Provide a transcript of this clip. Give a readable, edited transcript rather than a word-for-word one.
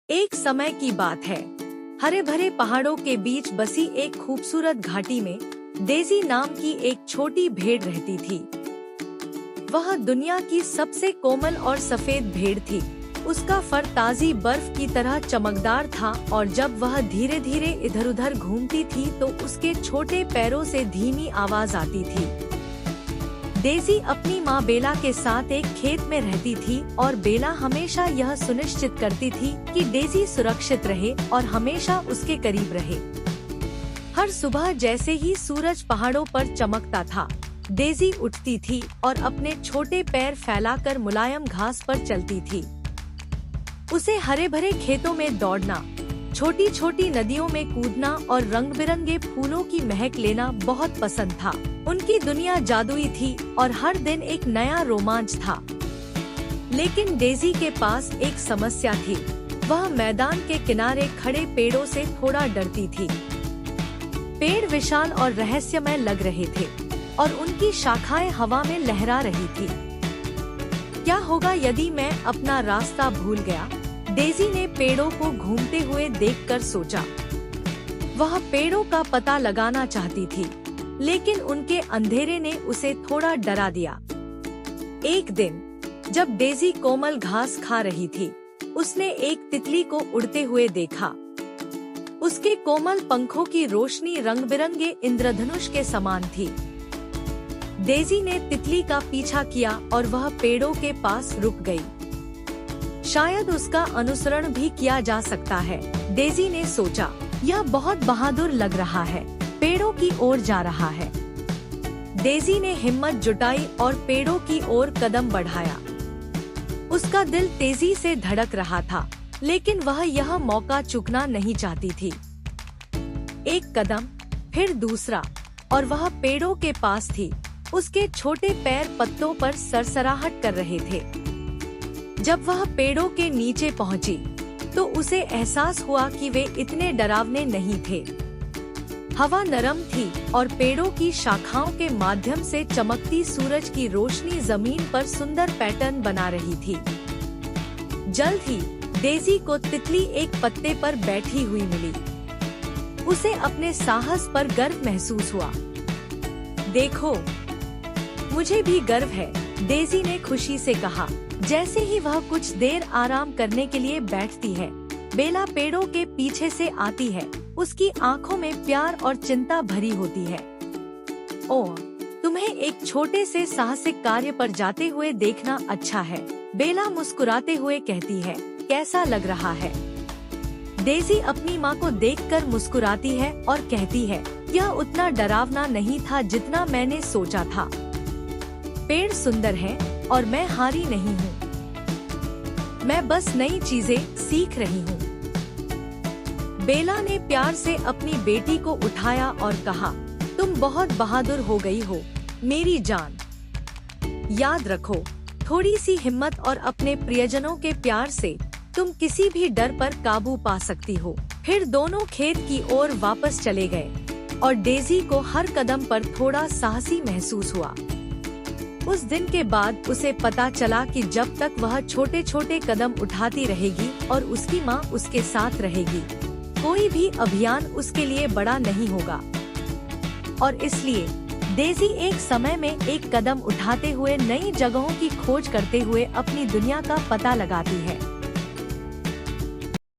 एक समय की बात है। हरे भरे पहाड़ों के बीच बसी एक खूबसूरत घाटी में डेजी नाम की एक छोटी भेड़ रहती थी। वह दुनिया की सबसे कोमल और सफेद भेड़ थी। उसका फर ताजी बर्फ की तरह चमकदार था और जब वह धीरे धीरे इधर उधर घूमती थी तो उसके छोटे पैरों से धीमी आवाज आती थी। डेजी अपनी माँ बेला के साथ एक खेत में रहती थी और बेला हमेशा यह सुनिश्चित करती थी कि डेजी सुरक्षित रहे और हमेशा उसके करीब रहे। हर सुबह जैसे ही सूरज पहाड़ों पर चमकता था, डेजी उठती थी और अपने छोटे पैर फैलाकर मुलायम घास पर चलती थी। उसे हरे भरे खेतों में दौड़ना, छोटी छोटी नदियों में कूदना और रंग बिरंगे फूलों की महक लेना बहुत पसंद था। उनकी दुनिया जादुई थी और हर दिन एक नया रोमांच था। लेकिन डेजी के पास एक समस्या थी। वह मैदान के किनारे खड़े पेड़ों से थोड़ा डरती थी। पेड़ विशाल और रहस्यमय लग रहे थे और उनकी शाखाएं हवा में लहरा रही थी। क्या होगा यदि मैं अपना रास्ता भूल गया? डेजी ने पेड़ों को घूमते हुए देखकर सोचा। वह पेड़ों का पता लगाना चाहती थी, लेकिन उनके अंधेरे ने उसे थोड़ा डरा दिया। एक दिन जब डेजी कोमल घास खा रही थी, उसने एक तितली को उड़ते हुए देखा। उसके कोमल पंखों की रोशनी रंग बिरंगे इंद्रधनुष के समान थी। डेजी ने तितली का पीछा किया और वह पेड़ों के पास रुक गई। शायद उसका अनुसरण भी किया जा सकता है, डेजी ने सोचा। यह बहुत बहादुर लग रहा है, पेड़ों की ओर जा रहा है। डेजी ने हिम्मत जुटाई और पेड़ों की ओर कदम बढ़ाया। उसका दिल तेजी से धड़क रहा था, लेकिन वह यह मौका चूकना नहीं चाहती थी। एक कदम, फिर दूसरा, और वह पेड़ों के पास थी। उसके छोटे पैर पत्तों पर सरसराहट कर रहे थे। जब वह पेड़ों के नीचे पहुंची, तो उसे एहसास हुआ कि वे इतने डरावने नहीं थे। हवा नरम थी और पेड़ों की शाखाओं के माध्यम से चमकती सूरज की रोशनी जमीन पर सुंदर पैटर्न बना रही थी। जल्द ही डेजी को तितली एक पत्ते पर बैठी हुई मिली। उसे अपने साहस पर गर्व महसूस हुआ। देखो, मुझे भी गर्व है, डेजी ने खुशी से कहा। जैसे ही वह कुछ देर आराम करने के लिए बैठती है, बेला पेड़ों के पीछे से आती है। उसकी आंखों में प्यार और चिंता भरी होती है। ओह, तुम्हें एक छोटे से साहसिक कार्य पर जाते हुए देखना अच्छा है, बेला मुस्कुराते हुए कहती है। कैसा लग रहा है? डेजी अपनी माँ को देखकर मुस्कुराती है और कहती है, यह उतना डरावना नहीं था जितना मैंने सोचा था। पेड़ सुंदर है और मैं हारी नहीं हूँ। मैं बस नई चीजें सीख रही हूँ। बेला ने प्यार से अपनी बेटी को उठाया और कहा, तुम बहुत बहादुर हो गई हो, मेरी जान। याद रखो, थोड़ी सी हिम्मत और अपने प्रियजनों के प्यार से तुम किसी भी डर पर काबू पा सकती हो। फिर दोनों खेत की ओर वापस चले गए और डेजी को हर कदम पर थोड़ा साहसी महसूस हुआ। उस दिन के बाद उसे पता चला कि जब तक वह छोटे छोटे कदम उठाती रहेगी और उसकी माँ उसके साथ रहेगी, कोई भी अभियान उसके लिए बड़ा नहीं होगा। और इसलिए डेजी एक समय में एक कदम उठाते हुए नई जगहों की खोज करते हुए अपनी दुनिया का पता लगाती है।